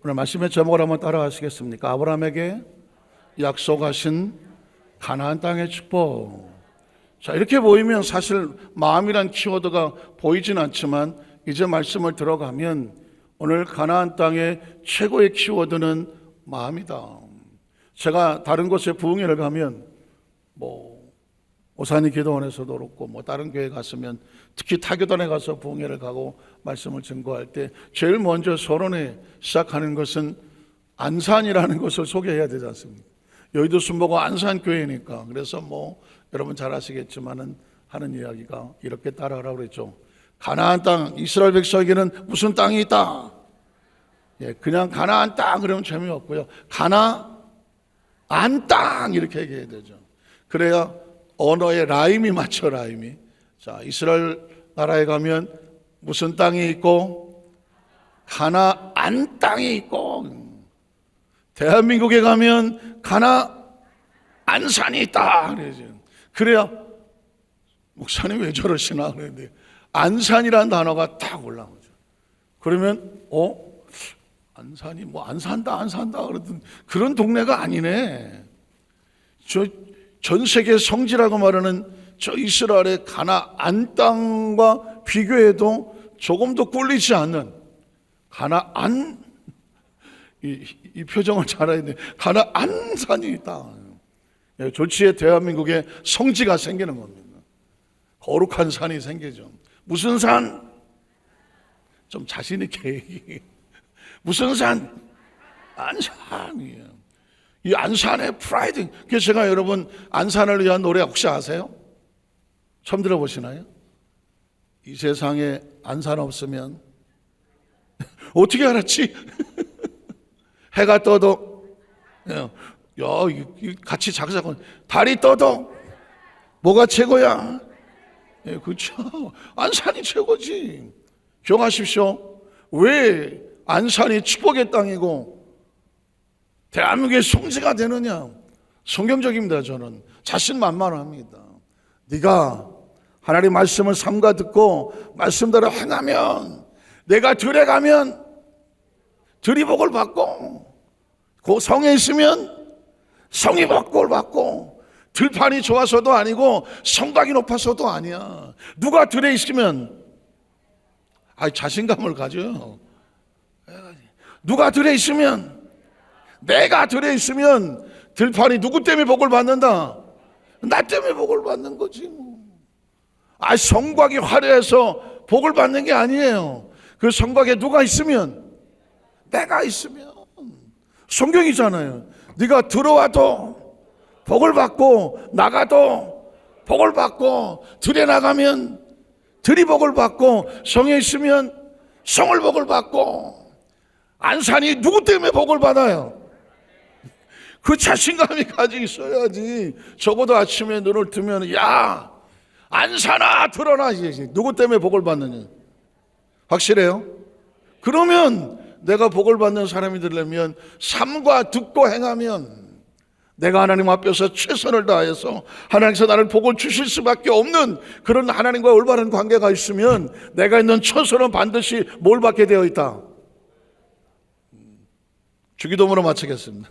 오늘 말씀의 제목을 한번 따라하시겠습니까? 아브라함에게 약속하신 가나안 땅의 축복. 자, 이렇게 보이면 사실 마음이란 키워드가 보이진 않지만 이제 말씀을 들어가면 오늘 가나안 땅의 최고의 키워드는 마음이다. 제가 다른 곳에 부흥회를 가면 오산이 기도원에서도 그렇고 다른 교회 갔으면 특히 타교단에 가서 부흥회를 가고 말씀을 증거할 때 제일 먼저 서론에 시작하는 것은 안산이라는 것을 소개해야 되지 않습니까? 여의도 순복음 안산교회니까. 그래서 여러분 잘 아시겠지만은 하는 이야기가 이렇게 따라하라고 그랬죠. 가나안 땅, 이스라엘 백성에게는 무슨 땅이 있다? 그냥 가나안 땅 그러면 재미없고요. 가나안 땅 이렇게 얘기해야 되죠. 그래야 언어의 라임이 맞죠, 라임이. 자, 이스라엘 나라에 가면 무슨 땅이 있고 가나안 땅이 있고, 대한민국에 가면 가나안산이 있다. 그래야 목사님 왜 저러시나 그랬는데 안산이라는 단어가 딱 올라오죠. 그러면 안산이 안 산다 그러던 그런 동네가 아니네. 전 세계 성지라고 말하는 저 이스라엘의 가나안 땅과 비교해도 조금도 꿀리지 않는 가나안, 이 표정을 잘 해야 돼. 가나안산이 있다. 졸지에 대한민국에 성지가 생기는 겁니다. 거룩한 산이 생기죠. 무슨 산? 좀 자신 있게 얘기해. 무슨 산? 안산이에요. 이 안산의 프라이드. 그래서 제가 여러분 안산을 위한 노래 혹시 아세요? 처음 들어보시나요? 이 세상에 안산 없으면 어떻게 알았지? 해가 떠도 같이 작사건 달이 떠도 뭐가 최고야? 그렇죠. 안산이 최고지. 기억하십시오. 왜 안산이 축복의 땅이고 대한민국의 성지가 되느냐? 성경적입니다. 저는 자신만만합니다. 네가 하나님 말씀을 삼가 듣고 말씀대로 행하면, 내가 들에 가면 들이 복을 받고, 그 성에 있으면 성이 복을 받고, 들판이 좋아서도 아니고 성곽이 높아서도 아니야. 누가 들에 있으면 자신감을 가져요. 누가 들에 있으면, 내가 들에 있으면 들판이 누구 때문에 복을 받는다? 나 때문에 복을 받는 거지. 성곽이 화려해서 복을 받는 게 아니에요. 그 성곽에 누가 있으면, 내가 있으면. 성경이잖아요. 네가 들어와도 복을 받고 나가도 복을 받고, 들에 나가면 들이 복을 받고, 성에 있으면 성을 복을 받고. 안산이 누구 때문에 복을 받아요? 그 자신감이 가지고 있어야지. 적어도 아침에 눈을 뜨면 야 안산아 드러나. 누구 때문에 복을 받느냐? 확실해요? 그러면 내가 복을 받는 사람이 되려면 삶과 듣고 행하면, 내가 하나님 앞에서 최선을 다해서 하나님께서 나를 복을 주실 수밖에 없는 그런 하나님과 올바른 관계가 있으면 내가 있는 처소는 반드시 뭘 받게 되어 있다? 주기도문으로 마치겠습니다.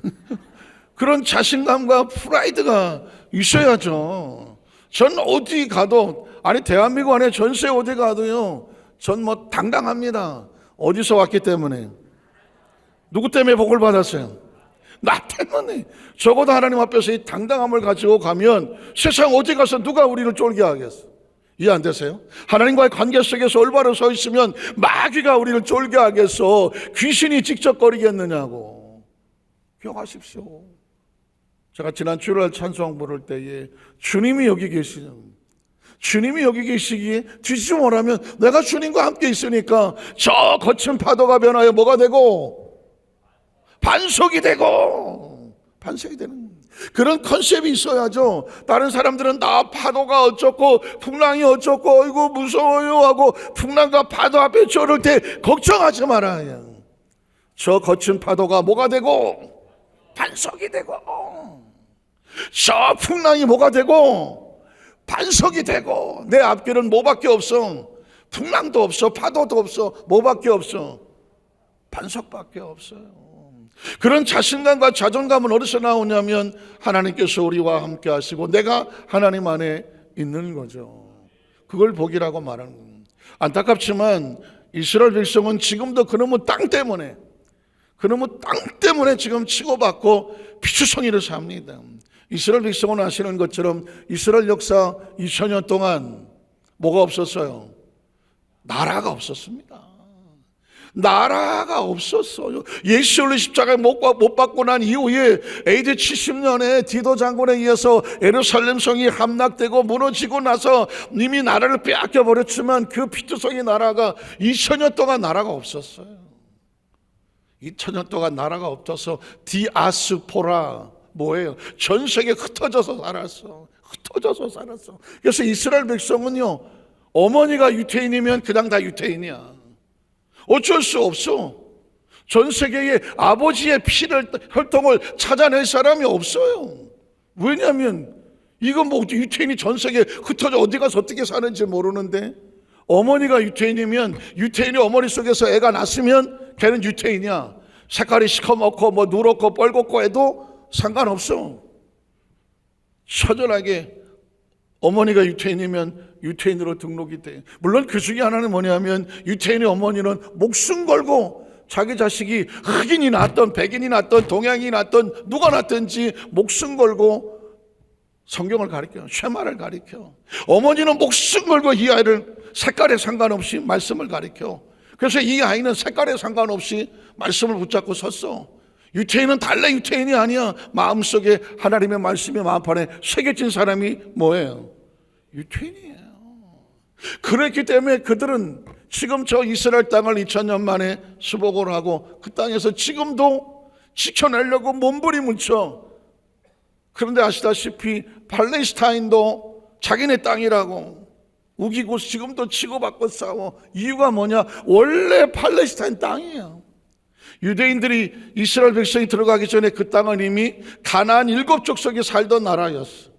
그런 자신감과 프라이드가 있어야죠. 전 어디 가도, 대한민국 안에 전세 어디 가도요, 전 당당합니다. 어디서 왔기 때문에. 누구 때문에 복을 받았어요? 나 때문에. 적어도 하나님 앞에서 이 당당함을 가지고 가면 세상 어디 가서 누가 우리를 쫄게 하겠어? 이해 안 되세요? 하나님과의 관계 속에서 올바로 서 있으면 마귀가 우리를 쫄게 하겠어? 귀신이 직접거리겠느냐고. 기억하십시오. 제가 지난 주일날 찬송 부를 때에 주님이 여기 계시죠. 주님이 여기 계시기에 뒤집어 말하면 내가 주님과 함께 있으니까 저 거친 파도가 변하여 뭐가 되고? 반석이 되고. 반석이 되는 그런 컨셉이 있어야죠. 다른 사람들은 나 파도가 어쩌고 풍랑이 어쩌고 아이고 무서워요 하고 풍랑과 파도 앞에 저럴 때 걱정하지 말아요. 저 거친 파도가 뭐가 되고? 반석이 되고. 저 풍랑이 뭐가 되고? 반석이 되고. 내 앞길은 뭐밖에 없어? 풍랑도 없어, 파도도 없어. 뭐밖에 없어? 반석밖에 없어요. 그런 자신감과 자존감은 어디서 나오냐면 하나님께서 우리와 함께 하시고 내가 하나님 안에 있는 거죠. 그걸 복이라고 말하는 거예요. 안타깝지만 이스라엘 백성은 지금도 그놈의 땅 때문에 지금 치고받고 피투성이를 삽니다. 이스라엘 백성은 아시는 것처럼 이스라엘 역사 2000년 동안 뭐가 없었어요? 나라가 없었습니다. 나라가 없었어요. 예수 올리 십자가에 못 박고 난 이후에 AD 70년에 디도 장군에 의해서 예루살렘 성이 함락되고 무너지고 나서 이미 나라를 빼앗겨 버렸지만 그 피투성이 나라가 2000년 동안 나라가 없었어요. 2000년 동안 나라가 없어서 디아스포라 뭐예요? 전 세계에 흩어져서 살았어. 그래서 이스라엘 백성은요, 어머니가 유태인이면 그냥 다 유태인이야. 어쩔 수 없어. 전 세계에 아버지의 혈통을 찾아낼 사람이 없어요. 왜냐하면 이건 뭐 유태인이 전 세계에 흩어져 어디 가서 어떻게 사는지 모르는데, 어머니가 유태인이면 유태인이 어머니 속에서 애가 났으면 걔는 유태인이야. 색깔이 시커멓고 뭐 누렇고 뻘겋고 해도 상관없어. 처절하게 어머니가 유태인이면 유태인으로 등록이 돼. 물론 그 중에 하나는 뭐냐면 유태인의 어머니는 목숨 걸고 자기 자식이 흑인이 낳았던 백인이 낳았던 동양인이 낳았던 누가 낳든지 목숨 걸고 성경을 가르쳐, 쉐마를 가르쳐. 어머니는 목숨 걸고 이 아이를 색깔에 상관없이 말씀을 가르쳐. 그래서 이 아이는 색깔에 상관없이 말씀을 붙잡고 섰어. 유태인은 달래 유태인이 아니야. 마음속에 하나님의 말씀이 마음판에 새겨진 사람이 뭐예요? 유태인이에요. 그렇기 때문에 그들은 지금 저 이스라엘 땅을 2000년 만에 수복을 하고 그 땅에서 지금도 지켜내려고 몸부림을. 그런데 아시다시피 팔레스타인도 자기네 땅이라고 우기고 지금도 치고받고 싸워. 이유가 뭐냐? 원래 팔레스타인 땅이에요. 유대인들이 이스라엘 백성이 들어가기 전에 그 땅은 이미 가나안 7족속이 살던 나라였어.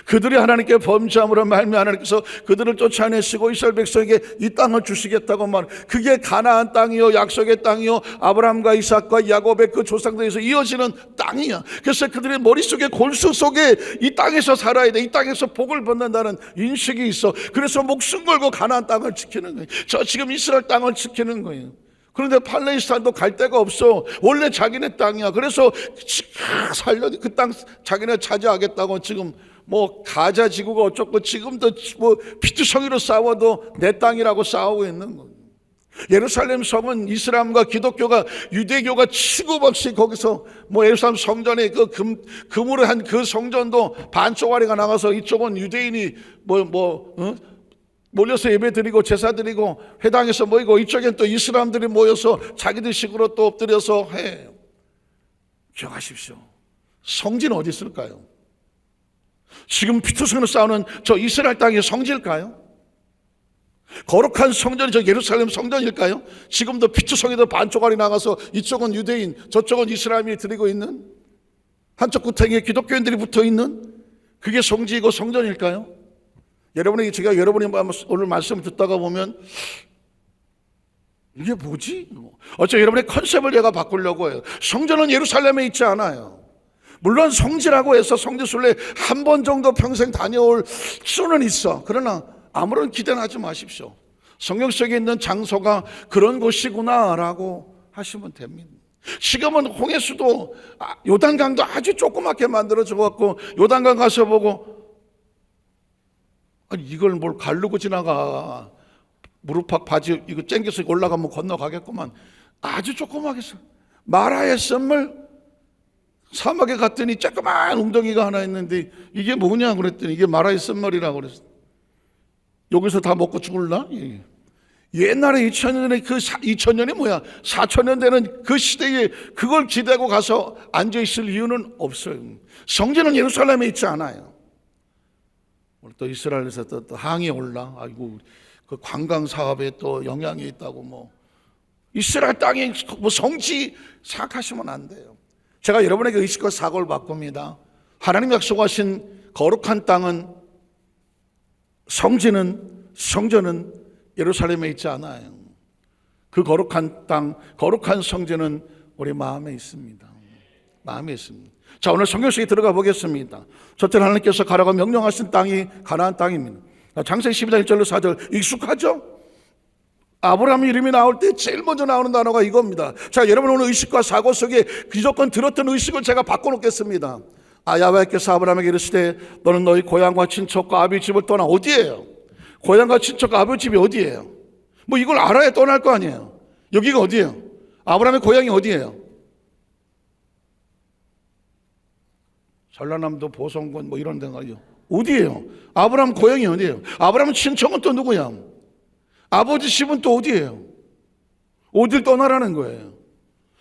그들이 하나님께 범죄함으로 말미암아 하나님께서 그들을 쫓아내시고 이스라엘 백성에게 이 땅을 주시겠다고 말. 그게 가나안 땅이요, 약속의 땅이요, 아브라함과 이삭과 야곱의 그 조상들에서 이어지는 땅이야. 그래서 그들의 머릿속에 골수 속에 이 땅에서 살아야 돼, 이 땅에서 복을 받는다는 인식이 있어. 그래서 목숨 걸고 가나안 땅을 지키는 거예요. 저 지금 이스라엘 땅을 지키는 거예요. 그런데 팔레스타인도 갈 데가 없어. 원래 자기네 땅이야. 그래서 살려 그 땅 자기네 차지하겠다고 지금 뭐 가자 지구가 어쩌고 지금도 뭐 피투성이로 싸워도 내 땅이라고 싸우고 있는 거예요. 예루살렘 성은 이슬람과 기독교가 유대교가 치고받이 거기서 뭐 예루살렘 성전에 그 금으로 한 그 성전도 반 쪼가리가 나가서 이쪽은 유대인이 몰려서 예배 드리고 제사 드리고 회당에서 모이고 이쪽엔 또 이슬람들이 모여서 자기들 식으로 또 엎드려서 해. 기억하십시오. 성지는 어디 있을까요? 지금 피투성으로 싸우는 저 이스라엘 땅이 성지일까요? 거룩한 성전이 저 예루살렘 성전일까요? 지금도 피투성에도 반쪽알이 나가서 이쪽은 유대인 저쪽은 이슬람이 드리고 있는, 한쪽 구탱이에 기독교인들이 붙어있는 그게 성지이고 성전일까요? 제가 여러분이 오늘 말씀을 듣다가 보면 이게 뭐지? 어차피 여러분의 컨셉을 제가 바꾸려고 해요. 성전은 예루살렘에 있지 않아요. 물론 성지라고 해서 성지순례 한 번 정도 평생 다녀올 수는 있어. 그러나 아무런 기대는 하지 마십시오. 성경 속에 있는 장소가 그런 곳이구나라고 하시면 됩니다. 지금은 홍해수도 요단강도 아주 조그맣게 만들어져 갖고 요단강 가서 보고 아니 이걸 뭘 가르고 지나가, 무릎팍 바지 이거 쨍겨서 올라가면 건너가겠구만. 아주 조그맣게 마라의 썰물, 사막에 갔더니 조그만 웅덩이가 하나 있는데 이게 뭐냐 그랬더니 이게 마라의 썰물이라고 그랬어. 여기서 다 먹고 죽을라? 옛날에 2000년에 그 2000년이 뭐야? 4000년 되는 그 시대에 그걸 기대고 가서 앉아있을 이유는 없어요. 성전은 예루살렘에 있지 않아요. 오늘 또 이스라엘에서 또 항이 올라. 아이고 그 관광 사업에 또 영향이 있다고 뭐 이스라엘 땅이 뭐 성지 생각하시면 안 돼요. 제가 여러분에게 의식과 사고를 바꿉니다. 하나님 약속하신 거룩한 땅은 성전은 예루살렘에 있지 않아요. 그 거룩한 땅, 거룩한 성전은 우리 마음에 있습니다. 마음에 있습니다. 자, 오늘 성경 속에 들어가 보겠습니다. 저때 하나님께서 가라고 명령하신 땅이 가나안 땅입니다. 창세기 12장 1절로 4절 익숙하죠? 아브라함 이름이 나올 때 제일 먼저 나오는 단어가 이겁니다. 자, 여러분 오늘 의식과 사고 속에 무조건 들었던 의식을 제가 바꿔놓겠습니다. 야훼께서 아브라함에게 이르시되 너는 너희 고향과 친척과 아비 집을 떠나. 어디예요? 고향과 친척과 아비 집이 어디예요? 뭐 이걸 알아야 떠날 거 아니에요. 여기가 어디예요? 아브라함의 고향이 어디예요? 전라남도 보성군 뭐 이런 데가요. 어디예요? 아브라함 고향이 어디예요? 아브라함 친척은 또 누구야? 아버지 집은 또 어디예요? 어딜 떠나라는 거예요?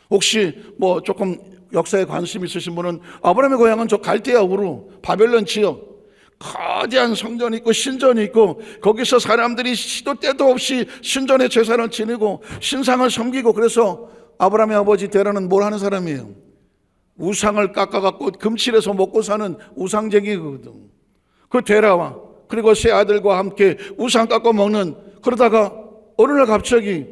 혹시 뭐 조금 역사에 관심 있으신 분은 아브라함의 고향은 저 갈대아 우르 바벨론 지역, 거대한 성전이 있고 신전이 있고 거기서 사람들이 시도 때도 없이 신전에 제사를 지내고 신상을 섬기고, 그래서 아브라함의 아버지 데라는 뭘 하는 사람이에요? 우상을 깎아갖고 금칠해서 먹고 사는 우상쟁이거든. 그 데라와 그리고 세 아들과 함께 우상 깎아 먹는, 그러다가 어느 날 갑자기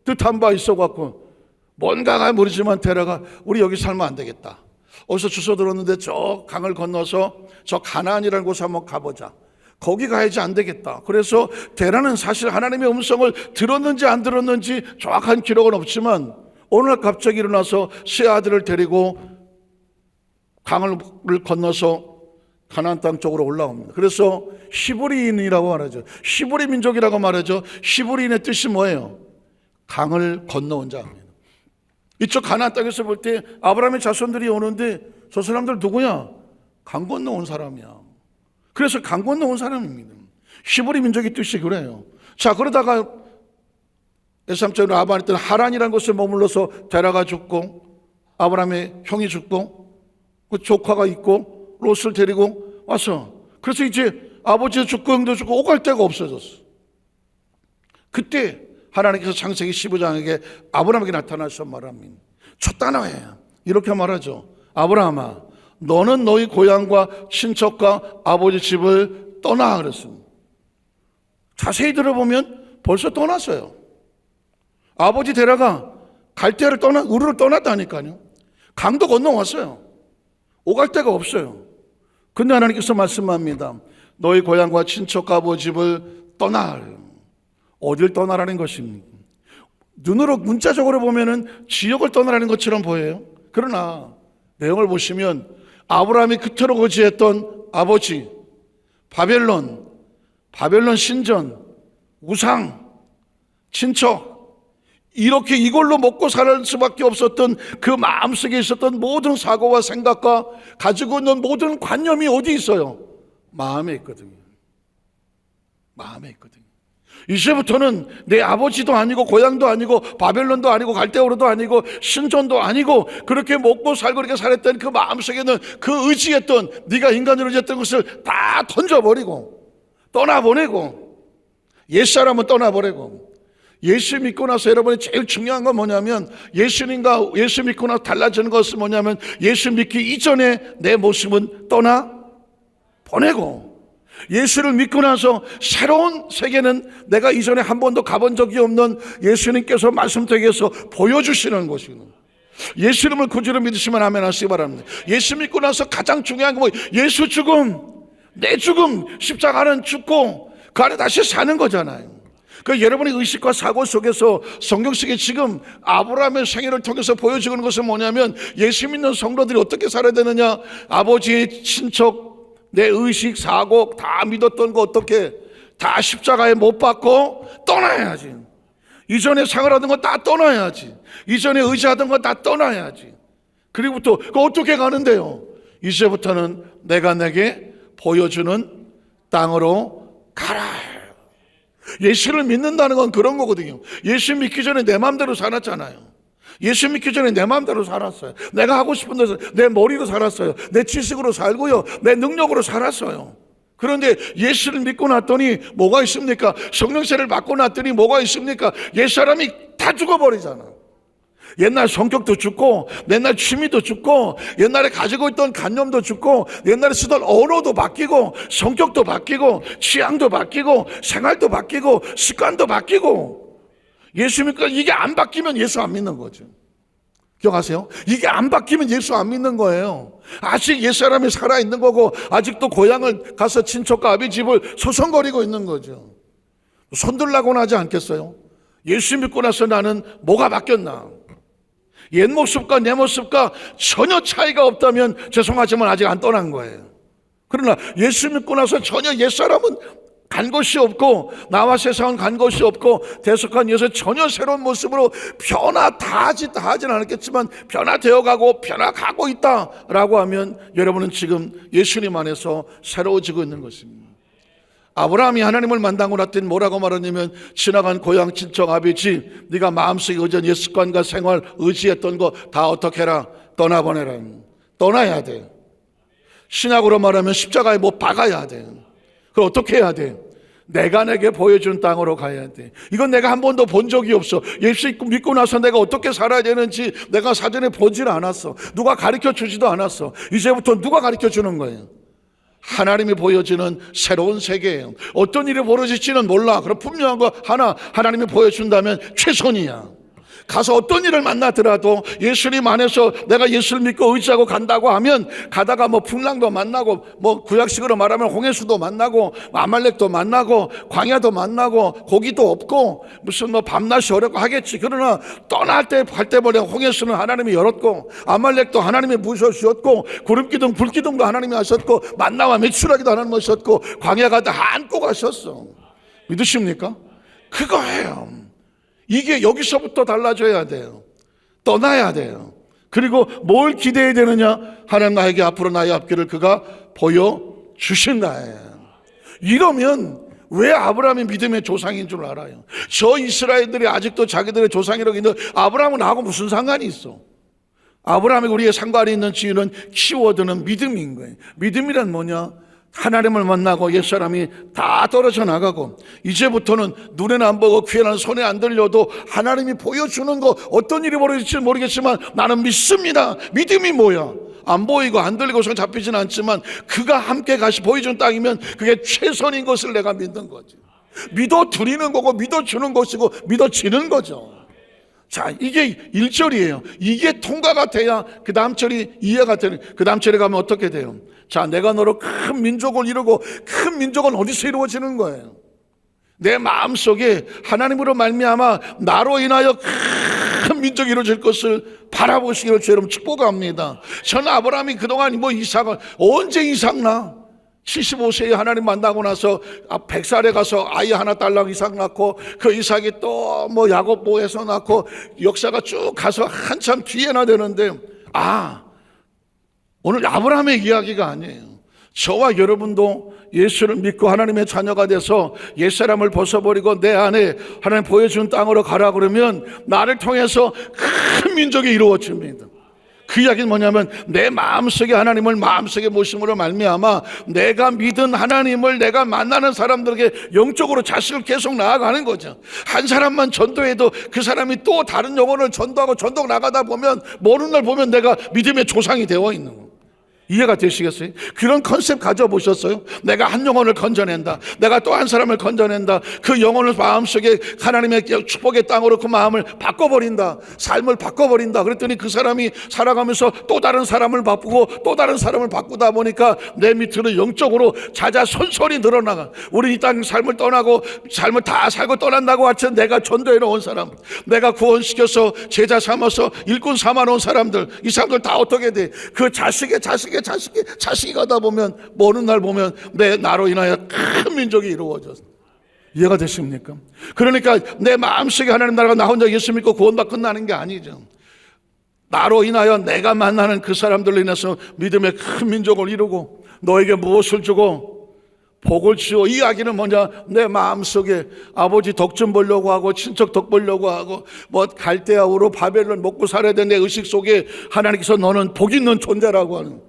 뜻한 바 있어갖고 뭔가가 모르지만 데라가 우리 여기 살면 안 되겠다. 어디서 주소 들었는데 저 강을 건너서 저 가나안이라는 곳에 한번 가보자. 거기 가야지 안 되겠다. 그래서 데라는 사실 하나님의 음성을 들었는지 안 들었는지 정확한 기록은 없지만 어느 날 갑자기 일어나서 세 아들을 데리고 강을 건너서 가나안 땅 쪽으로 올라옵니다. 그래서 히브리인이라고 말하죠. 히브리 민족이라고 말하죠. 히브리인의 뜻이 뭐예요? 강을 건너온 자입니다. 이쪽 가나안 땅에서 볼 때 아브라함의 자손들이 오는데 저 사람들 누구야? 강 건너온 사람이야. 그래서 강 건너온 사람입니다. 히브리 민족의 뜻이 그래요. 자, 그러다가 에삼 라반이 있던 하란이라는 곳에 머물러서 데라가 죽고 아브라함의 형이 죽고 그 조카가 있고 롯을 데리고 와서, 그래서 이제 아버지도 죽고 형도 죽고 오갈 데가 없어졌어. 그때 하나님께서 창세기 15장에게 아브라함에게 나타나서 말합니다. 첫 단어에 이렇게 말하죠. 아브라함아, 너는 너희 고향과 친척과 아버지 집을 떠나 그랬습니다. 자세히 들어보면 벌써 떠났어요. 아버지 데라가 갈대아를 우르를 떠났다니까요. 강도 건너왔어요. 오갈 데가 없어요. 근데 하나님께서 말씀합니다. 너희 고향과 친척과 아버지 집을 떠나. 어딜 떠나라는 것입니까? 눈으로 문자적으로 보면은 지역을 떠나라는 것처럼 보여요. 그러나 내용을 보시면 아브라함이 그토록 의지했던 아버지, 바벨론 신전, 우상, 친척, 이렇게 이걸로 먹고 살 수밖에 없었던 그 마음속에 있었던 모든 사고와 생각과 가지고 있는 모든 관념이 어디 있어요? 마음에 있거든요. 마음에 있거든요. 이제부터는 내 아버지도 아니고 고향도 아니고 바벨론도 아니고 갈대아우르도 아니고 신전도 아니고 그렇게 먹고 살고 그렇게 살았던 그 마음속에는 그 의지했던, 네가 인간으로 의지했던 것을 다 던져버리고 떠나보내고, 옛사람은 떠나버리고, 예수 믿고 나서 여러분이 제일 중요한 건 뭐냐면, 예수 믿고 나서 달라지는 것은 뭐냐면, 예수 믿기 이전에 내 모습은 떠나보내고, 예수를 믿고 나서 새로운 세계는 내가 이전에 한 번도 가본 적이 없는 예수님께서 말씀드리게서 보여주시는 것이고, 예수님을 구주로 믿으시면 아멘 하시기 바랍니다. 예수 믿고 나서 가장 중요한 건 예수 죽음, 내 죽음, 십자가는 죽고 그 안에 다시 사는 거잖아요. 그 여러분의 의식과 사고 속에서 성경 속에 지금 아브라함의 생애를 통해서 보여주는 것은 뭐냐면, 예수 믿는 성도들이 어떻게 살아야 되느냐, 아버지, 친척, 내 의식, 사고 다 믿었던 거 어떻게 다 십자가에 못 박고 떠나야지. 이전에 생활하던 거 다 떠나야지. 이전에 의지하던 거 다 떠나야지. 그리고 또 어떻게 가는데요? 이제부터는 내가 내게 보여주는 땅으로 가라. 예수를 믿는다는 건 그런 거거든요. 예수 믿기 전에 내 마음대로 살았잖아요. 예수 믿기 전에 내 마음대로 살았어요. 내가 하고 싶은 대로 내 머리로 살았어요. 내 지식으로 살고요, 내 능력으로 살았어요. 그런데 예수를 믿고 났더니 뭐가 있습니까? 성령세를 받고 났더니 뭐가 있습니까? 옛사람이 다 죽어버리잖아. 옛날 성격도 죽고, 옛날 취미도 죽고, 옛날에 가지고 있던 관념도 죽고, 옛날에 쓰던 언어도 바뀌고, 성격도 바뀌고, 취향도 바뀌고, 생활도 바뀌고, 습관도 바뀌고, 예수 믿고 이게 안 바뀌면 예수 안 믿는 거죠. 기억하세요? 이게 안 바뀌면 예수 안 믿는 거예요. 아직 옛사람이 살아있는 거고 아직도 고향을 가서 친척과 아비 집을 소송거리고 있는 거죠. 손들라고는 하지 않겠어요? 예수 믿고 나서 나는 뭐가 바뀌었나? 옛 모습과 내 모습과 전혀 차이가 없다면 죄송하지만 아직 안 떠난 거예요. 그러나 예수 믿고 나서 전혀 옛사람은 간 곳이 없고 나와 세상은 간 곳이 없고 대속한 예수 전혀 새로운 모습으로 변화하진 않았겠지만 변화되어가고 변화가고 있다라고 하면 여러분은 지금 예수님 안에서 새로워지고 있는 것입니다. 아브라함이 하나님을 만나고 났더니 뭐라고 말하냐면 지나간 고향 친척 아비 집 네가 마음속에 의지한 옛 습관과 생활 의지했던 거 다 어떻게 해라? 떠나보내라. 떠나야 돼. 신약으로 말하면 십자가에 못 박아야 돼. 그럼 어떻게 해야 돼? 내가 내게 보여준 땅으로 가야 돼. 이건 내가 한 번도 본 적이 없어. 예수 믿고 나서 내가 어떻게 살아야 되는지 내가 사전에 보질 않았어. 누가 가르쳐 주지도 않았어. 이제부터 누가 가르쳐 주는 거예요? 하나님이 보여주는 새로운 세계예요. 어떤 일이 벌어질지는 몰라. 그럼 분명한 거 하나, 하나님이 보여준다면 최선이야. 가서 어떤 일을 만나더라도 예수님 안에서 내가 예수를 믿고 의지하고 간다고 하면 가다가 뭐 풍랑도 만나고 뭐 구약식으로 말하면 홍해수도 만나고 아말렉도 만나고 광야도 만나고 고기도 없고 무슨 뭐 밤낮이 어렵고 하겠지. 그러나 떠날 때 갈 때 보면 홍해수는 하나님이 열었고 아말렉도 하나님이 부셔주셨고 구름기둥 불기둥도 하나님이 하셨고 만나와 메추라기도 하나님이 하셨고 광야가 다 안고 가셨어. 믿으십니까? 그거예요. 이게 여기서부터 달라져야 돼요. 떠나야 돼요. 그리고 뭘 기대해야 되느냐? 하나님 나에게 앞으로 나의 앞길을 그가 보여주신다. 이러면 왜 아브라함이 믿음의 조상인 줄 알아요? 저 이스라엘들이 아직도 자기들의 조상이라고 있는데 아브라함은 나하고 무슨 상관이 있어? 아브라함이 우리의 상관이 있는 지유는 키워드는 믿음인 거예요. 믿음이란 뭐냐? 하나님을 만나고 옛사람이 다 떨어져 나가고 이제부터는 눈에는 안 보고 귀에는 손에 안 들려도 하나님이 보여주는 거 어떤 일이 벌어질지 모르겠지만 나는 믿습니다. 믿음이 뭐야? 안 보이고 안 들리고 손 잡히지는 않지만 그가 함께 가시 보여준 땅이면 그게 최선인 것을 내가 믿는 거지. 믿어 드리는 거고 믿어 주는 것이고 믿어 지는 거죠. 자, 이게 1절이에요. 이게 통과가 돼야 그 다음 절이 이해가 되는. 그 다음 절에 가면 어떻게 돼요? 자, 내가 너로 큰 민족을 이루고 큰 민족은 어디서 이루어지는 거예요? 내 마음속에 하나님으로 말미암아 나로 인하여 큰 민족이 이루어질 것을 바라보시기를 주 여러분 축복합니다. 저는 아브라함이 그동안 뭐 이삭을 언제 이삭나? 75세에 하나님 만나고 나서 100살에 가서 아이 하나 딸랑 이삭 낳고 그 이삭이 또 뭐 야곱 보에서 낳고 역사가 쭉 가서 한참 뒤에나 되는데 오늘 아브라함의 이야기가 아니에요. 저와 여러분도 예수를 믿고 하나님의 자녀가 돼서 옛사람을 벗어버리고 내 안에 하나님 보여준 땅으로 가라 그러면 나를 통해서 큰 민족이 이루어집니다. 그 이야기는 뭐냐면 내 마음속에 하나님을 마음속에 모심으로 말미암아 내가 믿은 하나님을 내가 만나는 사람들에게 영적으로 자식을 계속 나아가는 거죠. 한 사람만 전도해도 그 사람이 또 다른 영혼을 전도하고 전도 나가다 보면 모르는 날 보면 내가 믿음의 조상이 되어 있는 거예요. 이해가 되시겠어요? 그런 컨셉 가져보셨어요? 내가 한 영혼을 건져낸다. 내가 또 한 사람을 건져낸다. 그 영혼을 마음속에 하나님의 축복의 땅으로 그 마음을 바꿔버린다. 삶을 바꿔버린다. 그랬더니 그 사람이 살아가면서 또 다른 사람을 바꾸고 또 다른 사람을 바꾸다 보니까 내 밑으로 영적으로 자자손손이 늘어나가. 우리 이 땅 삶을 떠나고 삶을 다 살고 떠난다고 하여튼 내가 전도해 놓은 사람, 내가 구원시켜서 제자 삼아서 일꾼 삼아 놓은 사람들, 이 사람들 다 어떻게 돼? 그 자식이 가다 보면 어느 날 보면 내 나로 인하여 큰 민족이 이루어졌어. 이해가 되십니까? 그러니까 내 마음속에 하나님 나라가 나 혼자 예수 믿고 구원받고 끝나는 게 아니죠. 나로 인하여 내가 만나는 그 사람들로 인해서 믿음의 큰 민족을 이루고 너에게 무엇을 주고 복을 주어. 이 이야기는 뭐냐? 내 마음속에 아버지 덕 좀 보려고 하고 친척 덕 보려고 하고 뭐 갈대아우로 바벨론 먹고 살아야 되는 내 의식 속에 하나님께서 너는 복 있는 존재라고 하는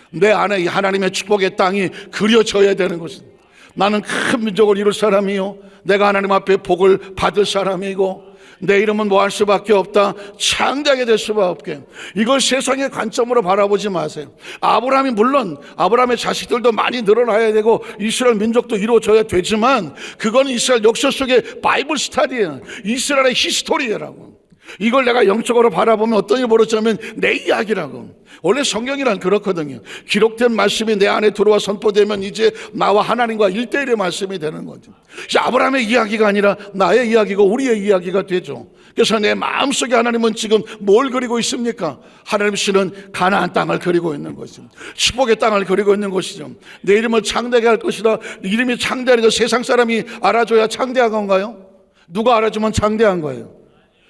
내 안에 하나님의 축복의 땅이 그려져야 되는 것입니다. 나는 큰 민족을 이룰 사람이요 내가 하나님 앞에 복을 받을 사람이고 내 이름은 뭐 할 수밖에 없다. 창대하게 될 수밖에 없게. 이걸 세상의 관점으로 바라보지 마세요. 아브라함이 물론 아브라함의 자식들도 많이 늘어나야 되고 이스라엘 민족도 이루어져야 되지만 그건 이스라엘 역사 속의 바이블 스타디예요. 이스라엘의 히스토리라고. 이걸 내가 영적으로 바라보면 어떤 일이 벌어지냐면 내 이야기라고. 원래 성경이란 그렇거든요. 기록된 말씀이 내 안에 들어와 선포되면 이제 나와 하나님과 1대1의 말씀이 되는 거죠. 아브라함의 이야기가 아니라 나의 이야기고 우리의 이야기가 되죠. 그래서 내 마음속에 하나님은 지금 뭘 그리고 있습니까? 하나님께서는 가나안 땅을 그리고 있는 것이죠. 축복의 땅을 그리고 있는 것이죠. 내 이름을 창대하게 할 것이다. 이름이 창대하니까 세상 사람이 알아줘야 창대한 건가요? 누가 알아주면 창대한 거예요?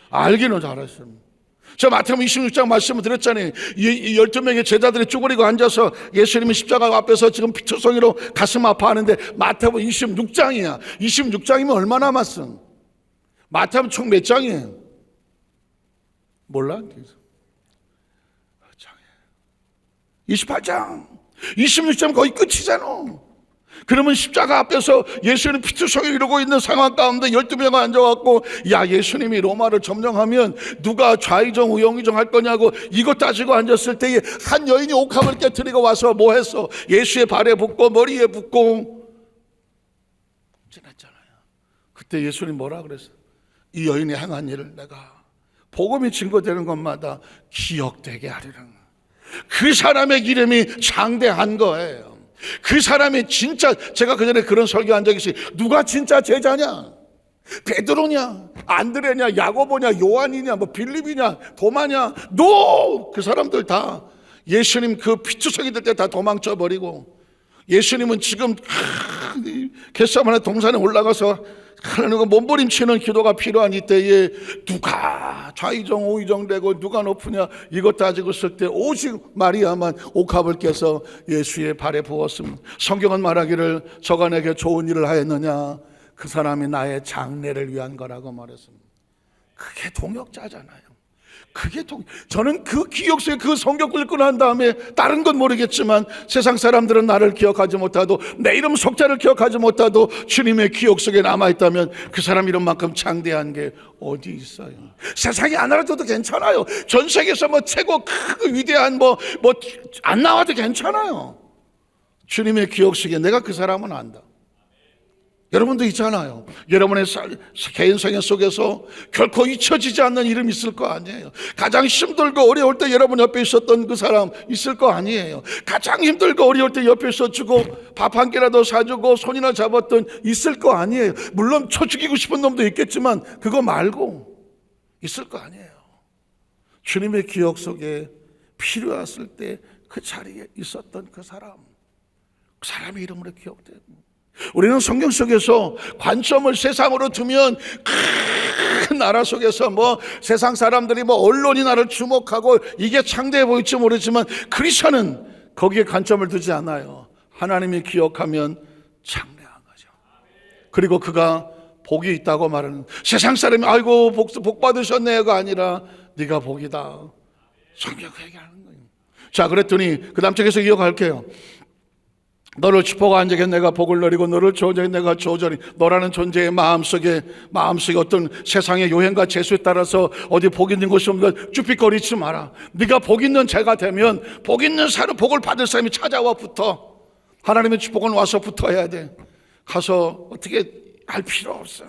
알기는 잘했어요. 저 마태복음 26장 말씀을 드렸잖아요. 12명의 제자들이 쭈그리고 앉아서 예수님이 십자가 앞에서 지금 피투성이로 가슴 아파하는데 마태복음 26장이야. 26장이면 얼마 남았어? 마태복음 총 몇 장이에요? 몰라? 28장. 26장 거의 끝이잖아. 그러면 십자가 앞에서 예수님 피투성이 이러고 있는 상황 가운데 12명이 앉아갖고 야, 예수님이 로마를 점령하면 누가 좌의정 우영의정 할 거냐고 이거 따지고 앉았을 때에 한 여인이 옥합을 깨트리고 와서 뭐 했어? 예수의 발에 붓고 머리에 붓고 지났잖아요. 그때 예수님 뭐라 그랬어? 이 여인이 행한 일을 내가 복음이 증거되는 것마다 기억되게 하리라. 그 사람의 이름이 장대한 거예요. 그 사람이 진짜, 제가 그전에 그런 설교한 적이 있어요. 누가 진짜 제자냐? 베드로냐? 안드레냐? 야고보냐? 요한이냐? 뭐 빌립이냐? 도마냐? 노! 그 사람들 다 예수님 그 피투성이 될 때 다 도망쳐 버리고 예수님은 지금 겟세마네 동산에 올라가서 하나님과 몸부림치는 기도가 필요한 이때에 누가 좌의정 우의정 되고 누가 높으냐 이것 따지고 있을 때 오직 마리아만 옥합을 깨서 예수의 발에 부었습니다. 성경은 말하기를 저가 내게 좋은 일을 하였느냐 그 사람이 나의 장래를 위한 거라고 말했습니다. 그게 동역자잖아요. 저는 그 기억 속에 그 성경 읽고 난 다음에 다른 건 모르겠지만 세상 사람들은 나를 기억하지 못하도 내 이름 속자를 기억하지 못하도 주님의 기억 속에 남아있다면 그 사람 이름만큼 창대한 게 어디 있어요? 세상이 안 알아줘도 괜찮아요. 전 세계에서 뭐 최고 크고 위대한 뭐 안 나와도 괜찮아요. 주님의 기억 속에 내가 그 사람은 안다. 여러분도 있잖아요. 여러분의 개인 생애 속에서 결코 잊혀지지 않는 이름이 있을 거 아니에요. 가장 힘들고 어려울 때 여러분 옆에 있었던 그 사람 있을 거 아니에요. 가장 힘들고 어려울 때 옆에 있어주고 밥 한 끼라도 사주고 손이나 잡았던 있을 거 아니에요. 물론 쳐 죽이고 싶은 놈도 있겠지만 그거 말고 있을 거 아니에요. 주님의 기억 속에 필요했을 때 그 자리에 있었던 그 사람의 이름으로 기억돼요. 우리는 성경 속에서 관점을 세상으로 두면 큰 나라 속에서 뭐 세상 사람들이 뭐 언론이 나를 주목하고 이게 창대해 보일지 모르지만 크리스천은 거기에 관점을 두지 않아요. 하나님이 기억하면 창대한 거죠. 그리고 그가 복이 있다고 말하는 세상 사람이 아이고 복 받으셨네가 아니라 네가 복이다. 성경 그 얘기하는 거예요. 자, 그랬더니 그 다음 책에서 이어갈게요. 너를 축복한 적에 내가 복을 누리고 너를 조절해 내가 조절히 너라는 존재의 마음속에 어떤 세상의 요행과 재수에 따라서 어디 복 있는 곳이 없는 쭈삣거리지 마라. 네가 복 있는 자가 되면 복 있는 사람 복을 받을 사람이 찾아와 붙어. 하나님의 축복은 와서 붙어야 돼. 가서 어떻게 할 필요 없어.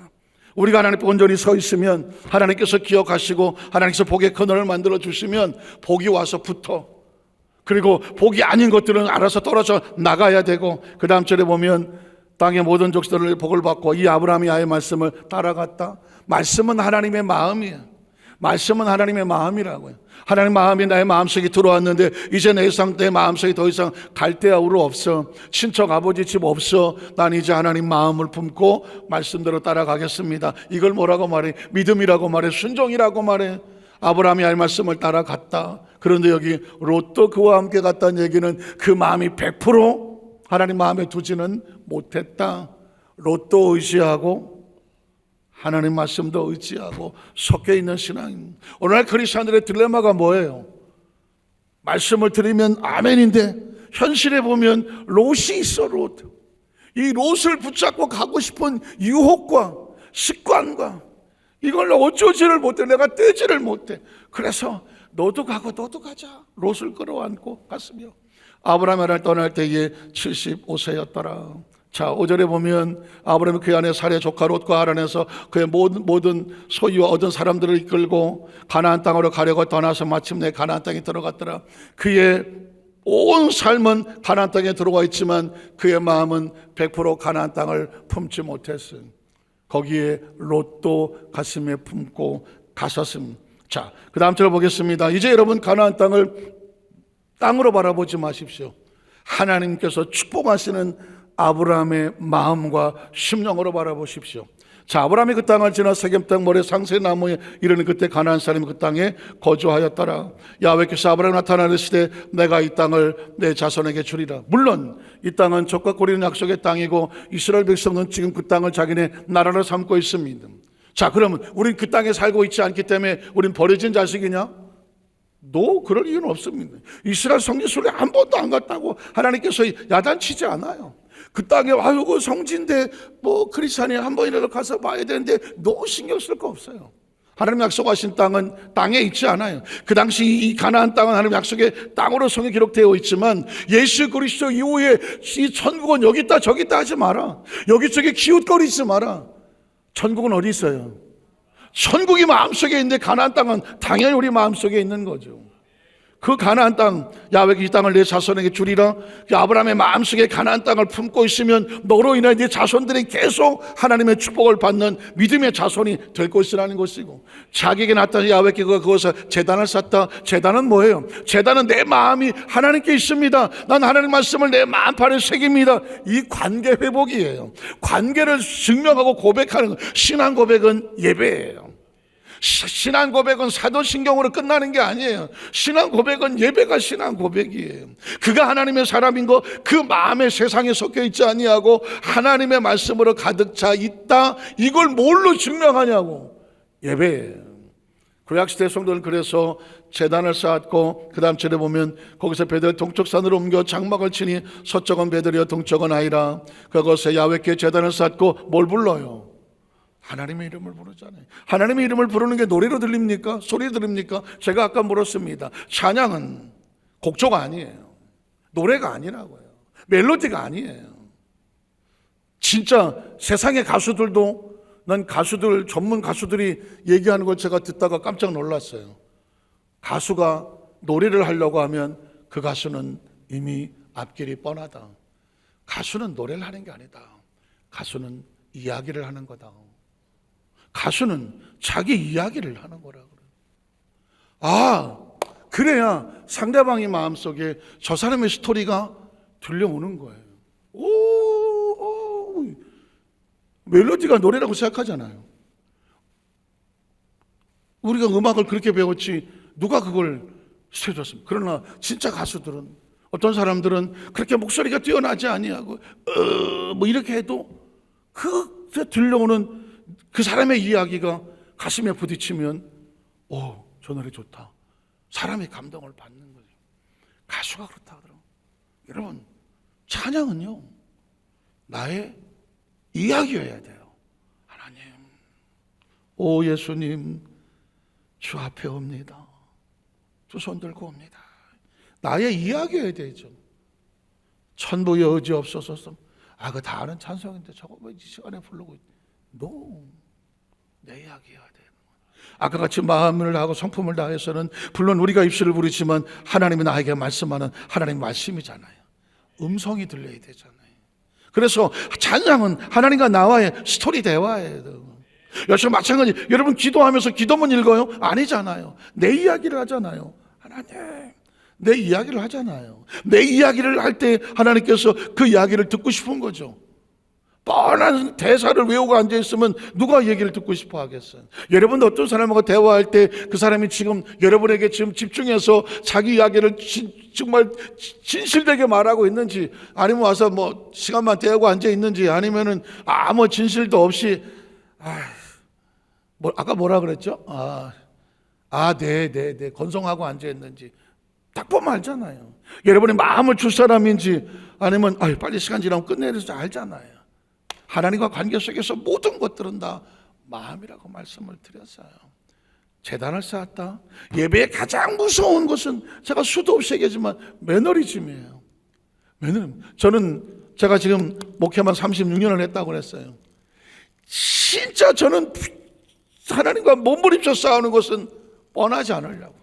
우리가 하나님 온전히 서 있으면 하나님께서 기억하시고 하나님께서 복의 근원을 만들어 주시면 복이 와서 붙어. 그리고 복이 아닌 것들은 알아서 떨어져 나가야 되고 그 다음 절에 보면 땅의 모든 족속들을 복을 받고 이 아브라함이 아의 말씀을 따라갔다. 말씀은 하나님의 마음이에요. 말씀은 하나님의 마음이라고요. 하나님 마음이 나의 마음속에 들어왔는데 이제 내 마음속에 더 이상 갈대아우로 없어. 친척 아버지 집 없어. 난 이제 하나님 마음을 품고 말씀대로 따라가겠습니다. 이걸 뭐라고 말해? 믿음이라고 말해. 순종이라고 말해. 아브라함이 할 말씀을 따라갔다. 그런데 여기 롯도 그와 함께 갔다는 얘기는 그 마음이 100% 하나님 마음에 두지는 못했다. 롯도 의지하고 하나님 말씀도 의지하고 섞여 있는 신앙. 오늘날 크리스천들의 딜레마가 뭐예요? 말씀을 드리면 아멘인데 현실에 보면 롯이 있어. 이 롯을 붙잡고 가고 싶은 유혹과 습관과 이걸 어쩌지를 못해. 내가 떼지를 못해. 그래서 너도 가고 너도 가자. 롯을 끌어안고 갔으며 아브라함을 떠날 때에 75세였더라. 자, 5절에 보면 아브라함이 그 안에 사례 조카 롯과 하란에서 그의 모든 소유와 얻은 사람들을 이끌고 가나안 땅으로 가려고 떠나서 마침내 가나안 땅에 들어갔더라. 그의 온 삶은 가나안 땅에 들어와 있지만 그의 마음은 100% 가나안 땅을 품지 못했어요. 거기에 롯도 가슴에 품고 갔었습니다. 자, 그 다음 절 보겠습니다. 이제 여러분 가나안 땅을 땅으로 바라보지 마십시오. 하나님께서 축복하시는 아브라함의 마음과 심령으로 바라보십시오. 자, 아브라함이 그 땅을 지나 세겜 땅 모래 상세나무에 이르는 그때 가나안 사람이 그 땅에 거주하였더라. 야훼께서 아브라함에 나타나시되 내가 이 땅을 내 자손에게 주리라. 물론 이 땅은 적과 꼬리는 약속의 땅이고 이스라엘 백성은 지금 그 땅을 자기네 나라로 삼고 있습니다. 자, 그러면 우린 그 땅에 살고 있지 않기 때문에 우린 버려진 자식이냐? 그럴 이유는 없습니다. 이스라엘 성지순례 한 번도 안 갔다고 하나님께서 야단치지 않아요. 그 땅에 그 성지인데 크리스찬이 한 번이라도 가서 봐야 되는데 신경 쓸 거 없어요. 하나님 약속하신 땅은 땅에 있지 않아요. 그 당시 이 가나안 땅은 하나님 약속의 땅으로 성에 기록되어 있지만 예수 그리스도 이후에 이 천국은 여기 있다 저기 있다 하지 마라. 여기저기 기웃거리지 마라. 천국은 어디 있어요? 천국이 마음속에 있는데 가나안 땅은 당연히 우리 마음속에 있는 거죠. 그 가나안 땅, 야훼가 이 땅을 내 자손에게 주리라. 아브라함의 마음속에 가나안 땅을 품고 있으면 너로 인하여 네 자손들이 계속 하나님의 축복을 받는 믿음의 자손이 될 것이라는 것이고, 자기에게 나타난 야훼가 그것을 제단을 쌓다. 제단은 뭐예요? 제단은 내 마음이 하나님께 있습니다. 난 하나님 말씀을 내 마음판에 새깁니다. 이 관계 회복이에요. 관계를 증명하고 고백하는 신앙 고백은 예배예요. 신앙 고백은 사도신경으로 끝나는 게 아니에요. 신앙 고백은 예배가 신앙 고백이에요. 그가 하나님의 사람인 거 그 마음에 세상에 섞여 있지 아니하고 하나님의 말씀으로 가득 차 있다. 이걸 뭘로 증명하냐고? 예배예요. 구약시대 성도는 그래서 제단을 쌓았고 그 다음 절에 보면 거기서 베델 동쪽산으로 옮겨 장막을 치니 서쪽은 베델이요 동쪽은 아이라. 그곳에 야훼께 제단을 쌓고 뭘 불러요? 하나님의 이름을 부르잖아요. 하나님의 이름을 부르는 게 노래로 들립니까? 소리 들립니까? 제가 아까 물었습니다. 찬양은 곡조가 아니에요. 노래가 아니라고요. 멜로디가 아니에요. 진짜 세상의 가수들도, 난 가수들, 전문 가수들이 얘기하는 걸 제가 듣다가 깜짝 놀랐어요. 가수가 노래를 하려고 하면 그 가수는 이미 앞길이 뻔하다. 가수는 노래를 하는 게 아니다. 가수는 이야기를 하는 거다. 가수는 자기 이야기를 하는 거라 그래요. 그래야 상대방의 마음속에 저 사람의 스토리가 들려오는 거예요. 멜로디가 노래라고 생각하잖아요. 우리가 음악을 그렇게 배웠지 누가 그걸 세줬습니까? 그러나 진짜 가수들은, 어떤 사람들은 그렇게 목소리가 뛰어나지 아니하고 이렇게 해도 그 들려오는 그 사람의 이야기가 가슴에 부딪히면 저 노래 좋다. 사람이 감동을 받는 거죠. 가수가 그렇다 그러더라고요. 여러분, 찬양은요 나의 이야기여야 돼요. 하나님, 예수님, 주 앞에 옵니다. 두 손 들고 옵니다. 나의 이야기여야 되죠. 천부의 의지 없어서 그거 다 아는 찬송인데 저거 왜 이 시간에 부르고 있지? 내 이야기여야 돼요. 아까 같이 마음을 다하고 성품을 다해서는 물론 우리가 입술을 부르지만 하나님이 나에게 말씀하는 하나님의 말씀이잖아요. 음성이 들려야 되잖아요. 그래서 찬양은 하나님과 나와의 스토리 대화예요. 여기서 마찬가지. 여러분 기도하면서 기도문 읽어요? 아니잖아요. 내 이야기를 하잖아요. 하나님, 내 이야기를 하잖아요. 내 이야기를 할 때 하나님께서 그 이야기를 듣고 싶은 거죠. 뻔한 대사를 외우고 앉아있으면 누가 얘기를 듣고 싶어 하겠어요? 여러분도 어떤 사람하고 대화할 때 그 사람이 지금 여러분에게 지금 집중해서 자기 이야기를 정말 진실되게 말하고 있는지, 아니면 와서 시간만 때우고 앉아있는지, 아니면은 아무 진실도 없이 아까 뭐라 그랬죠? 네 건성하고 앉아있는지 딱 보면 알잖아요. 여러분의 마음을 줄 사람인지 아니면 빨리 시간 지나면 끝내야 돼서 알잖아요. 하나님과 관계 속에서 모든 것들은 다 마음이라고 말씀을 드렸어요. 제단을 쌓았다. 예배의 가장 무서운 것은 제가 수도 없이 얘기하지만 매너리즘이에요. 매너리즘. 제가 지금 목회만 36년을 했다고 그랬어요. 진짜 저는 하나님과 몸부림쳐 싸우는 것은 뻔하지 않으려고.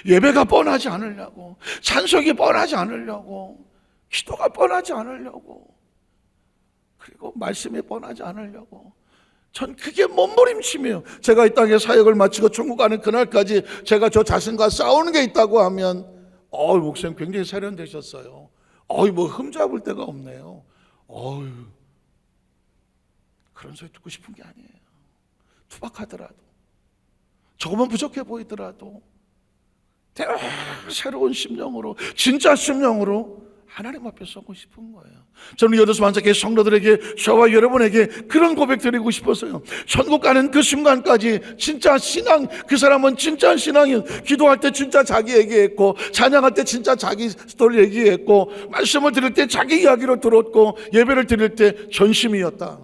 예배가 뻔하지 않으려고. 찬송이 뻔하지 않으려고. 기도가 뻔하지 않으려고. 그리고 말씀이 뻔하지 않으려고. 전 그게 몸부림침이에요. 제가 이 땅에 사역을 마치고 천국 가는 그날까지 제가 저 자신과 싸우는 게 있다고 하면 목사님 굉장히 세련되셨어요. 뭐 흠잡을 데가 없네요. 그런 소리 듣고 싶은 게 아니에요. 투박하더라도, 조금은 부족해 보이더라도 새로운 심령으로, 진짜 심령으로 하나님 앞에 서고 싶은 거예요. 저는 여덟 만짝의 성도들에게, 저와 여러분에게 그런 고백 드리고 싶었어요. 천국 가는 그 순간까지 진짜 신앙, 그 사람은 진짜 신앙이에요. 기도할 때 진짜 자기 얘기했고, 찬양할 때 진짜 자기 스토리 얘기했고, 말씀을 들을 때 자기 이야기로 들었고, 예배를 드릴 때 전심이었다.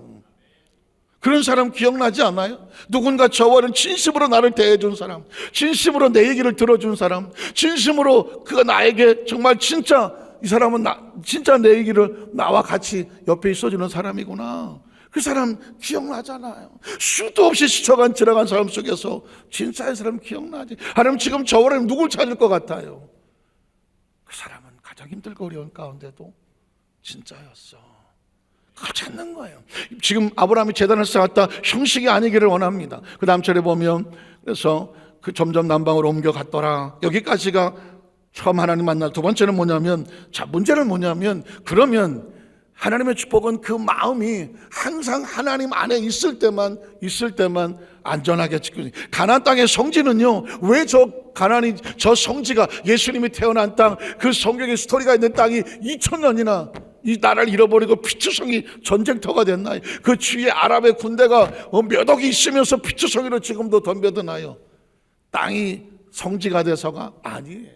그런 사람 기억나지 않아요? 누군가 저와는 진심으로 나를 대해준 사람, 진심으로 내 얘기를 들어준 사람, 진심으로 그가 나에게 정말 진짜 이 사람은 진짜 내 얘기를 나와 같이 옆에 있어주는 사람이구나. 그 사람 기억나잖아요. 수도 없이 지나간 사람 속에서 진짜의 사람 기억나지. 하나님 지금 저와는 누굴 찾을 것 같아요? 그 사람은 가장 힘들고 어려운 가운데도 진짜였어. 그걸 찾는 거예요. 지금 아브라함이 제단을 쌓았다, 형식이 아니기를 원합니다. 그 다음 절에 보면, 그래서 그 점점 남방으로 옮겨갔더라. 여기까지가 처음 하나님 만날. 두 번째는 뭐냐면, 문제는 뭐냐면, 그러면 하나님의 축복은 그 마음이 항상 하나님 안에 있을 때만 안전하게 지키고. 가나안 땅의 성지는요, 왜 저 성지가, 예수님이 태어난 땅, 그 성경의 스토리가 있는 땅이 2000년이나 이 나라를 잃어버리고 피투성이 전쟁터가 됐나요? 그 주위에 아랍의 군대가 몇 억이 있으면서 피투성이로 지금도 덤벼드나요? 땅이 성지가 돼서가 아니에요.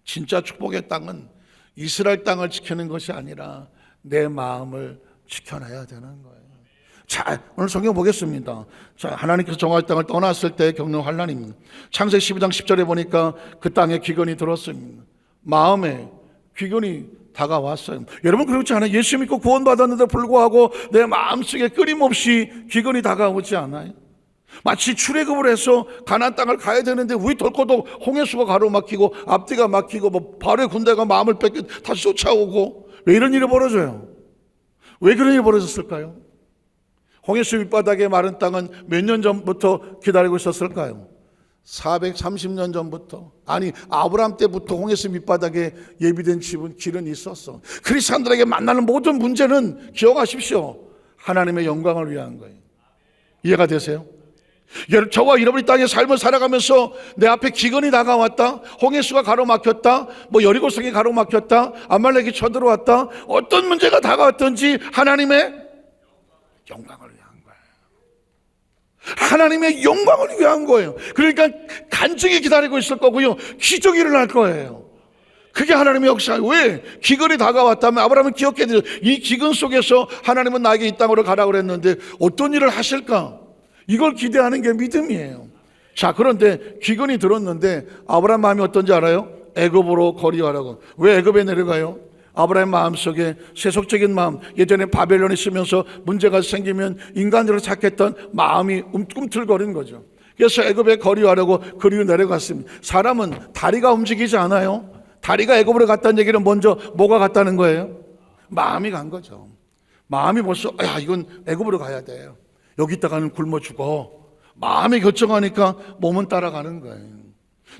진짜 축복의 땅은 이스라엘 땅을 지키는 것이 아니라 내 마음을 지켜놔야 되는 거예요. 자, 오늘 성경 보겠습니다. 자, 하나님께서 정할 땅을 떠났을 때 겪는 환난입니다. 창세기 12장 10절에 보니까 그 땅에 기근이 들었습니다. 마음에 기근이 다가왔어요. 여러분 그렇지 않아요? 예수 믿고 구원받았는데 불구하고 내 마음속에 끊임없이 기근이 다가오지 않아요? 마치 출애굽을 해서 가나안 땅을 가야 되는데 우리 덜커도 홍해수가 가로막히고 앞뒤가 막히고 바로의 군대가 마음을 뺏겨 다시 쫓아오고. 왜 이런 일이 벌어져요? 왜 그런 일이 벌어졌을까요? 홍해수 밑바닥의 마른 땅은 몇 년 전부터 기다리고 있었을까요? 430년 전부터, 아니 아브라함 때부터 홍해수 밑바닥에 예비된 길은 있었어. 크리스찬들에게 만나는 모든 문제는 기억하십시오, 하나님의 영광을 위한 거예요. 이해가 되세요? 저와 여러분이 땅에 삶을 살아가면서 내 앞에 기근이 다가왔다, 홍해수가 가로막혔다, 여리고성이 가로막혔다, 아말렉이 쳐들어왔다, 어떤 문제가 다가왔든지 하나님의 영광을 위한 거예요. 하나님의 영광을 위한 거예요. 그러니까 간증이 기다리고 있을 거고요, 기적이 일어날 거예요. 그게 하나님의 역사예요. 왜? 기근이 다가왔다면 아브라함은 기억해야 돼요. 이 기근 속에서 하나님은 나에게 이 땅으로 가라고 그랬는데 어떤 일을 하실까? 이걸 기대하는 게 믿음이에요. 자, 그런데 기근이 들었는데 아브라함 마음이 어떤지 알아요? 애굽으로 거리가라고. 왜 애굽에 내려가요? 아브라함 마음속에 세속적인 마음, 예전에 바벨론에 있으면서 문제가 생기면 인간으로 착했던 마음이 꿈틀거리는 거죠. 그래서 애굽에 거리하려고 그리로 내려갔습니다. 사람은 다리가 움직이지 않아요. 다리가 애굽으로 갔다는 얘기는 먼저 뭐가 갔다는 거예요? 마음이 간 거죠. 마음이 벌써 이건 애굽으로 가야 돼요. 여기 있다가는 굶어 죽어. 마음이 결정하니까 몸은 따라가는 거예요.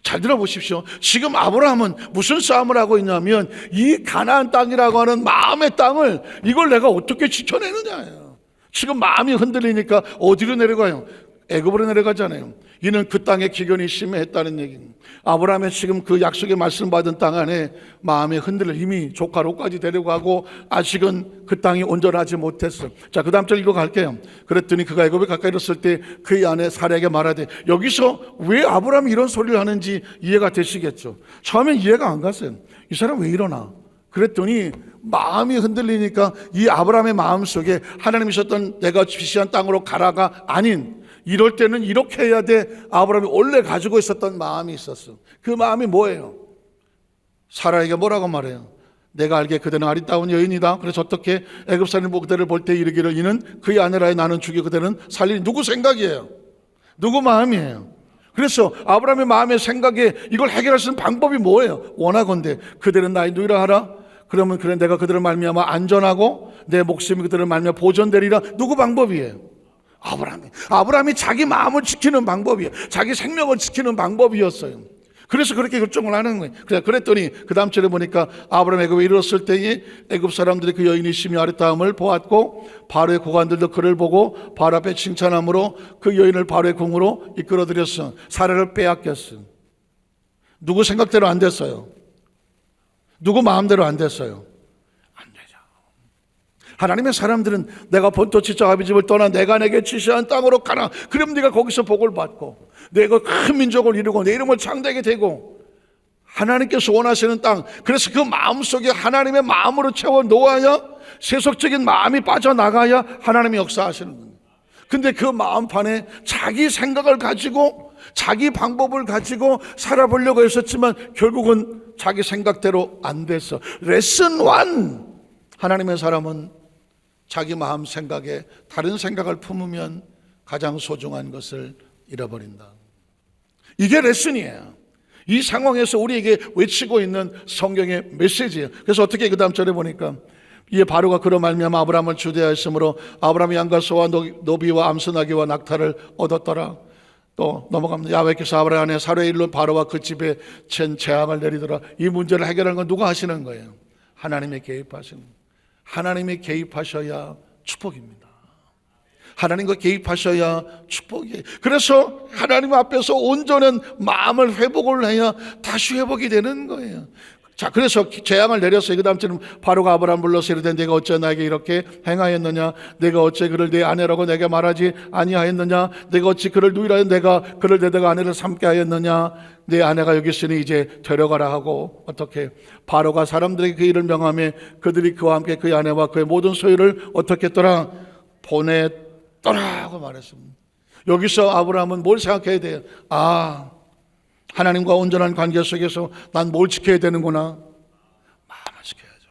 잘 들어보십시오. 지금 아브라함은 무슨 싸움을 하고 있냐면 이 가나안 땅이라고 하는 마음의 땅을, 이걸 내가 어떻게 지켜내느냐예요. 지금 마음이 흔들리니까 어디로 내려가요? 애굽으로 내려가잖아요. 이는 그 땅에 기근이 심했다는 얘기입니다. 아브라함의 지금 그 약속의 말씀 받은 땅 안에 마음이 흔들려 이미 조카 롯까지 데려가고 아직은 그 땅이 온전하지 못했어요. 자, 그 다음 절 읽어갈게요. 그랬더니 그가 애굽에 가까이 이르렀을 때 그의 아내 사라에게 말하되, 여기서 왜 아브라함이 이런 소리를 하는지 이해가 되시겠죠. 처음엔 이해가 안 갔어요. 이 사람 왜 이러나? 그랬더니 마음이 흔들리니까 이 아브라함의 마음속에 하나님이 주셨던 내가 지시한 땅으로 가라가 아닌, 이럴 때는 이렇게 해야 돼, 아브라함이 원래 가지고 있었던 마음이 있었어. 그 마음이 뭐예요? 사라에게 뭐라고 말해요? 내가 알기에 그대는 아리따운 여인이다. 그래서 어떻게 애굽 사람 그대를 볼 때 이르기를 이는 그의 아내라에 나는 죽이 그대는 살리니. 누구 생각이에요? 누구 마음이에요? 그래서 아브라함의 마음의 생각에 이걸 해결할 수 있는 방법이 뭐예요? 원하건대 그대는 나의 누이라 하라. 그러면 그래 내가 그들을 말미암아 안전하고 내 목숨이 그들을 말미암아 보존되리라. 누구 방법이에요? 아브라함이 자기 마음을 지키는 방법이에요. 자기 생명을 지키는 방법이었어요. 그래서 그렇게 결정을 하는 거예요. 그랬더니 그 다음 절에 보니까 아브라함이 애굽에 이르렀을 때에 애굽 사람들이 그 여인이 심히 아리따움을 보았고 바로의 고관들도 그를 보고 바로 앞에 칭찬함으로 그 여인을 바로의 궁으로 이끌어들였어. 사례를 빼앗겼어. 누구 생각대로 안 됐어요. 누구 마음대로 안 됐어요. 안 되죠. 하나님의 사람들은 내가 본토 지적 아비 집을 떠나 내가 내게 지시한 땅으로 가라. 그럼 네가 거기서 복을 받고 내가 큰 민족을 이루고 내 이름을 창대하게 되고 하나님께서 원하시는 땅. 그래서 그 마음속에 하나님의 마음으로 채워 놓아야 세속적인 마음이 빠져나가야 하나님이 역사하시는 거예요. 근데 그 마음판에 자기 생각을 가지고 자기 방법을 가지고 살아보려고 했었지만 결국은 자기 생각대로 안 됐어. 레슨 1. 하나님의 사람은 자기 마음 생각에 다른 생각을 품으면 가장 소중한 것을 잃어버린다. 이게 레슨이에요. 이 상황에서 우리에게 외치고 있는 성경의 메시지예요. 그래서 어떻게 그 다음 절에 보니까 이에 바로가 그로 말미암아 아브라함을 주대하였으므로 아브라함이 양과 소와 노비와 암소나귀와 낙타를 얻었더라. 또 넘어갑니다. 야훼께서 아브라함 안에 사례의 일로 바로와 그 집에 chen 재앙을 내리더라. 이 문제를 해결하는 건 누가 하시는 거예요? 하나님이 개입하시는 거예요. 하나님이 개입하셔야 축복입니다. 하나님과 개입하셔야 축복이에요. 그래서 하나님 앞에서 온전한 마음을 회복을 해야 다시 회복이 되는 거예요. 자, 그래서 재앙을 내렸어요. 그 다음 주는 바로가 아브라함 불러서 이르되 내가 어째 나에게 이렇게 행하였느냐? 내가 어째 그를 내 아내라고 내게 말하지 아니하였느냐? 내가 어찌 그를 누이라 하여 내가 그를 내다가 아내를 삼게 하였느냐? 내 아내가 여기 있으니 이제 데려가라 하고 어떻게 바로가 사람들에게 그 일을 명하며 그들이 그와 함께 그의 아내와 그의 모든 소유를 어떻게 했더라? 보냈더라 하고 말했습니다. 여기서 아브라함은 뭘 생각해야 돼요? 하나님과 온전한 관계 속에서 난 뭘 지켜야 되는구나. 마음을 지켜야죠.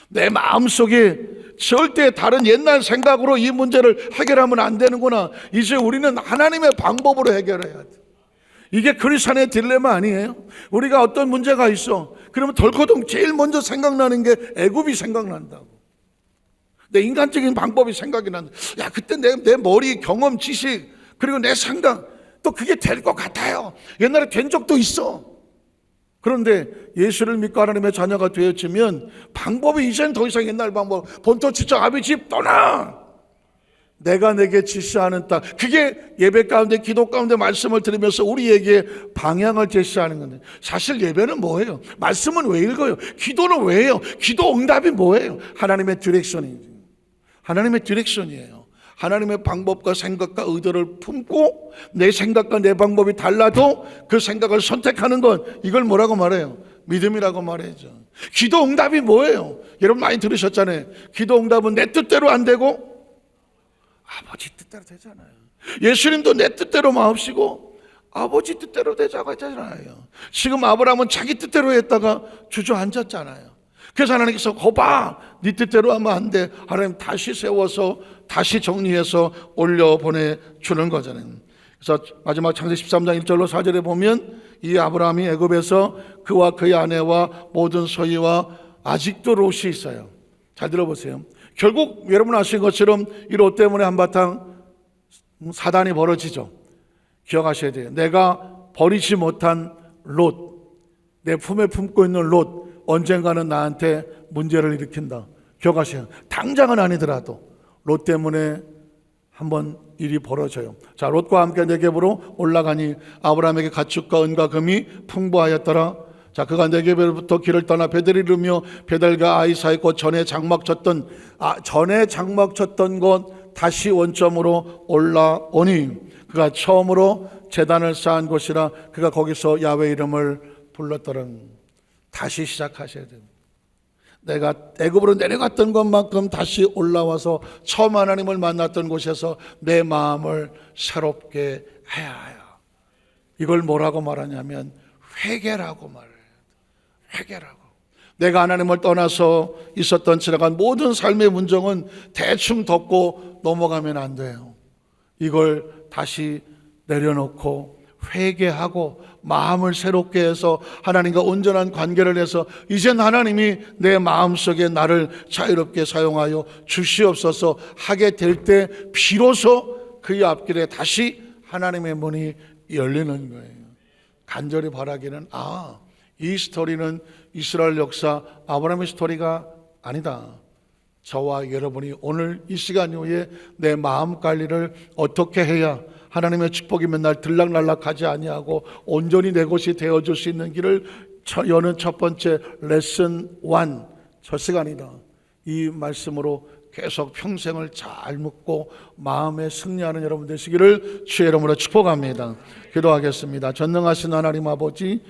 내 마음속에 절대 다른 옛날 생각으로 이 문제를 해결하면 안 되는구나. 이제 우리는 하나님의 방법으로 해결해야 돼. 이게 크리스찬의 딜레마 아니에요? 우리가 어떤 문제가 있어. 그러면 덜커덩 제일 먼저 생각나는 게 애굽이 생각난다고. 내 인간적인 방법이 생각이 난다. 야, 그때 내 머리, 경험, 지식, 그리고 내 생각, 또 그게 될 것 같아요. 옛날에 된 적도 있어. 그런데 예수를 믿고 하나님의 자녀가 되어지면 방법이 이제는 더 이상 옛날 방법, 본토 지적 아비 집 떠나. 내가 내게 지시하는 땅. 그게 예배 가운데 기도 가운데 말씀을 들으면서 우리에게 방향을 제시하는 건데, 사실 예배는 뭐예요? 말씀은 왜 읽어요? 기도는 왜 해요? 기도 응답이 뭐예요? 하나님의 디렉션이지. 하나님의 디렉션이에요. 하나님의 방법과 생각과 의도를 품고 내 생각과 내 방법이 달라도 그 생각을 선택하는 것, 이걸 뭐라고 말해요? 믿음이라고 말해야죠. 기도 응답이 뭐예요? 여러분 많이 들으셨잖아요. 기도 응답은 내 뜻대로 안 되고 아버지 뜻대로 되잖아요. 예수님도 내 뜻대로 마옵시고 아버지 뜻대로 되자고 했잖아요. 지금 아브라함은 자기 뜻대로 했다가 주저앉았잖아요. 그래서 하나님께서 거봐, 네 뜻대로 하면 안 돼. 하나님 다시 세워서 다시 정리해서 올려보내주는 거잖아요. 그래서 마지막 창세기 13장 1절로 4절에 보면 이 아브라함이 애굽에서 그와 그의 아내와 모든 소유와 아직도 롯이 있어요. 잘 들어보세요. 결국 여러분 아시는 것처럼 이 롯 때문에 한바탕 사단이 벌어지죠. 기억하셔야 돼요. 내가 버리지 못한 롯, 내 품에 품고 있는 롯, 언젠가는 나한테 문제를 일으킨다. 기억하세요. 당장은 아니더라도 롯 때문에 한번 일이 벌어져요. 자, 롯과 함께 네겝으로 올라가니 아브라함에게 가축과 은과 금이 풍부하였더라. 자, 그가 네겝으로부터 길을 떠나 베델을 이루며 베델과 아이 사이 곧 전에 장막 쳤던 곳 다시 원점으로 올라오니 그가 처음으로 제단을 쌓은 곳이라 그가 거기서 야훼 이름을 불렀더라. 다시 시작하셔야 됩니다. 내가 애굽으로 내려갔던 것만큼 다시 올라와서 처음 하나님을 만났던 곳에서 내 마음을 새롭게 해야 해요. 이걸 뭐라고 말하냐면 회개라고 말해요. 회개라고. 내가 하나님을 떠나서 있었던 지나간 모든 삶의 문정은 대충 덮고 넘어가면 안 돼요. 이걸 다시 내려놓고 회개하고 마음을 새롭게 해서 하나님과 온전한 관계를 해서 이젠 하나님이 내 마음속에 나를 자유롭게 사용하여 주시옵소서 하게 될 때 비로소 그의 앞길에 다시 하나님의 문이 열리는 거예요. 간절히 바라기는 이 스토리는 이스라엘 역사 아브라함의 스토리가 아니다. 저와 여러분이 오늘 이 시간 이후에 내 마음 관리를 어떻게 해야 하나님의 축복이 맨날 들락날락하지 아니하고 온전히 내 것이 되어줄 수 있는 길을 여는 첫 번째 레슨 1 저 시간이다. 이 말씀으로 계속 평생을 잘 묵고 마음에 승리하는 여러분 되시기를 주의 이름으로 축복합니다. 기도하겠습니다. 전능하신 하나님 아버지,